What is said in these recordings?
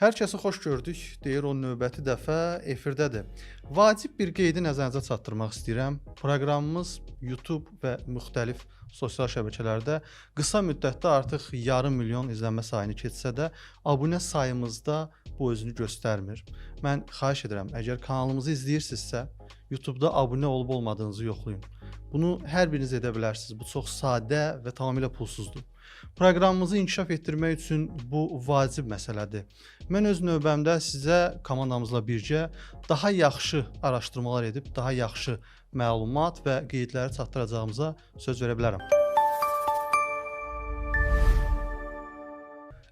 Hər kəsi xoş gördük, deyir o növbəti dəfə efirdədir. Vacib bir qeydi nəzərinizə çatdırmaq istəyirəm. Proqramımız YouTube və müxtəlif sosial şəbəkələrdə qısa müddətdə artıq yarım milyon izlənmə sayını keçsə də, abunə sayımızda bu özünü göstərmir. Mən xahiş edirəm, əgər kanalımızı izləyirsinizsə, YouTube'da abunə olub olmadığınızı yoxlayın. Bunu hər biriniz edə bilərsiniz. Bu çox sadə və tamamilə pulsuzdur. Proqramımızı inkişaf etdirmək üçün bu vacib məsələdir. Mən öz növbəmdə sizə komandamızla birgə daha yaxşı araşdırmalar edib, daha yaxşı məlumat və qeydləri çatdıracağımıza söz verə bilərəm.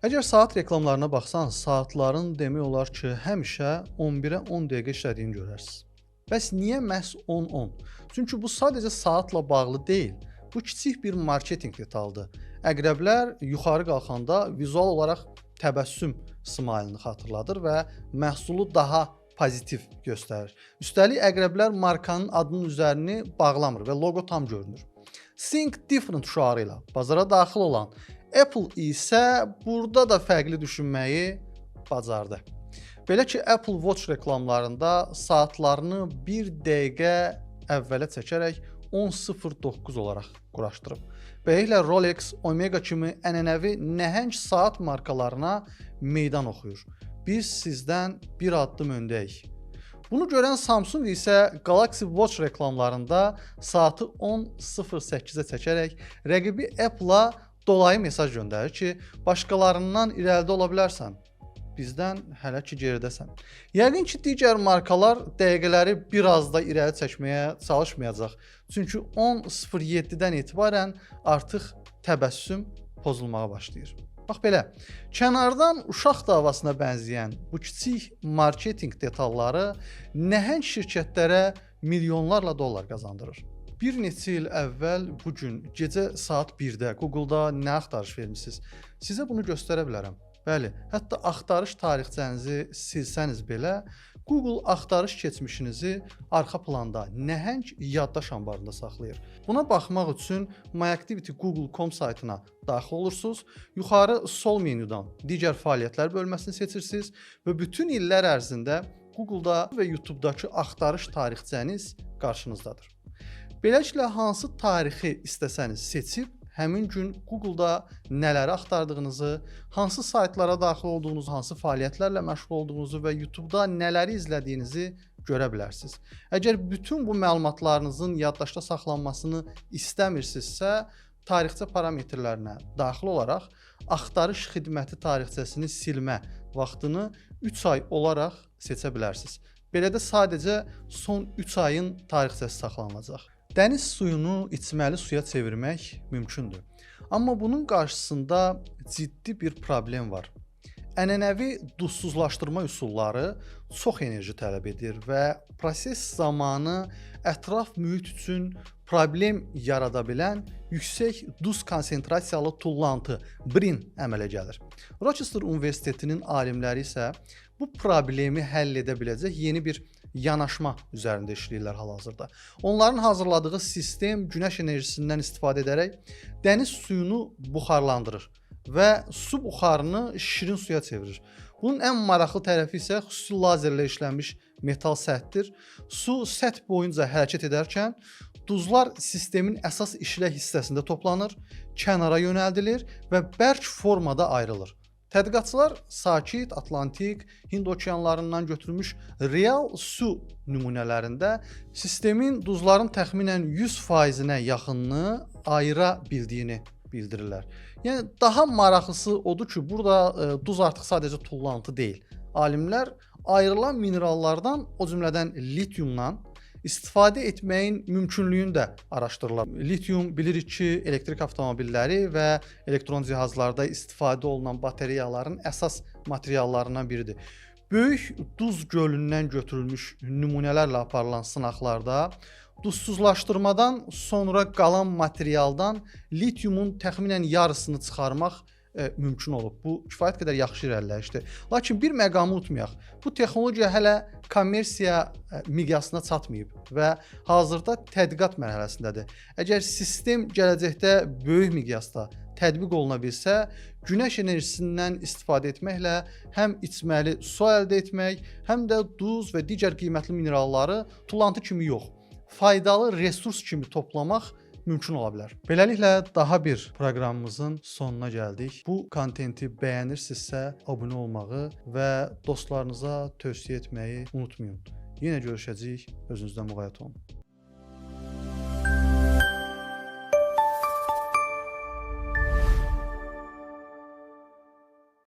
Əgər saat reklamlarına baxsanız, saatların demək olar ki, həmişə 11-ə 10 dəqiqə işlədiyini görərsiniz. Bəs niyə məhz 10-10? Çünki bu sadəcə saatla bağlı deyil. Bu kiçik bir marketinq detaldır. Əqrəblər yuxarı qalxanda vizual olaraq təbəssüm smailini xatırladır və məhsulu daha pozitiv göstərir. Üstəlik əqrəblər markanın adının üzərini bağlamır və loqo tam görünür. Think Different şüarı ilə bazara daxil olan Apple isə burada da fərqli düşünməyi bacardı. Belə ki, Apple Watch reklamlarında saatlarını 1 dəqiqə əvvələ çəkərək 10:09 olaraq quraşdırıb. Beləliklə Rolex, Omega kimi ənənəvi nəhəng saat markalarına meydan oxuyur. Biz sizdən bir addım öndəyik. Bunu görən Samsung isə Galaxy Watch reklamlarında saatı 10:08-ə çəkərək rəqibi Apple-a dolayı mesaj göndərir ki, başqalarından irəlidə ola bilərsən. Bizdən hələ ki geridəsən. Yəqin ki, digər markalar dəqiqələri biraz da irəli çəkməyə çalışmayacaq. Çünki 10:07-dən etibarən artıq təbəssüm pozulmağa başlayır. Bax belə, kənardan uşaq davasına bənzəyən bu kiçik marketinq detalları nəhəng şirkətlərə milyonlarla dollar qazandırır. Bir neçə il əvvəl bu gün gecə saat 1-də Google-da nə axtarış vermisiniz? Sizə bunu göstərə bilərəm. Bəli, hətta axtarış tarixçənizi silsəniz belə, Google axtarış keçmişinizi arxa planda nəhəng yaddaş anbarında saxlayır. Buna baxmaq üçün MyActivity Google.com saytına daxil olursunuz, yuxarı sol menyudan digər fəaliyyətlər bölməsini seçirsiniz və bütün illər ərzində Google-da və YouTube-dakı axtarış tarixçəniz qarşınızdadır. Beləliklə, hansı tarixi istəsəniz seçib, həmin gün Google-da nələri axtardığınızı, hansı saytlara daxil olduğunuzu, hansı fəaliyyətlərlə məşğul olduğunuzu və YouTube-da nələri izlədiyinizi görə bilərsiniz. Əgər bütün bu məlumatlarınızın yaddaşda saxlanmasını istəmirsinizsə, tarixçə parametrlərinə daxil olaraq axtarış xidməti tarixçəsini silmə vaxtını 3 ay olaraq seçə bilərsiniz. Belə də sadəcə son 3 ayın tarixçəsi saxlanılacaq. Dəniz suyunu içməli suya çevirmək mümkündür. Amma bunun qarşısında ciddi bir problem var. Ənənəvi duzsuzlaşdırma üsulları çox enerji tələb edir və proses zamanı ətraf mühit üçün problem yarada bilən yüksək duz konsentrasiyalı tullantı brin əmələ gəlir. Rochester Universitetinin alimləri isə bu problemi həll edə biləcək yeni bir yanaşma üzərində işləyirlər hal-hazırda. Onların hazırladığı sistem günəş enerjisindən istifadə edərək dəniz suyunu buxarlandırır və su buxarını şirin suya çevirir. Bunun ən maraqlı tərəfi isə xüsusi lazerlə işlənmiş metal səthdir. Su səth boyunca hərəkət edərkən duzlar sistemin əsas işlək hissəsində toplanır, kənara yönəldilir və bərk formada ayrılır. Tədqiqatçılar sakit Atlantik, Hind okeanlarından götürülmüş real su nümunələrində sistemin duzların təxminən 100%-nə yaxınını ayıra bildiyini bildirirlər. Yəni daha maraqlısı odur ki, burada duz artıq sadəcə tullantı deyil. Alimlər ayrılan minerallardan, o cümlədən lityumdan istifadə etməyin mümkünlüyünü də araşdırırlar. Lityum bilirik ki, elektrik avtomobilləri və elektron cihazlarda istifadə olunan batareyaların əsas materiallarından biridir. Böyük duz gölündən götürülmüş nümunələrlə aparılan sınaqlarda duzsuzlaşdırmadan sonra qalan materialdan lityumun təxminən yarısını çıxarmaq mümkün olub. Bu kifayət qədər yaxşı irəliləyişdir. Lakin bir məqamı unutmayaq. Bu texnologiya hələ kommersiya miqyasına çatmayıb və hazırda tədqiqat mərhələsindədir. Əgər sistem gələcəkdə böyük miqyasda tətbiq oluna bilsə, günəş enerjisindən istifadə etməklə həm içməli su əldə etmək, həm də duz və digər qiymətli mineralları tullantı kimi yox, faydalı resurs kimi toplamaq mümkün ola bilər. Beləliklə daha bir proqramımızın sonuna gəldik. Bu kontenti bəyənirsinizsə abunə olmağı və dostlarınıza tövsiyə etməyi unutmayın. Yenə görüşəcəyik. Özünüzdən müğayət olun.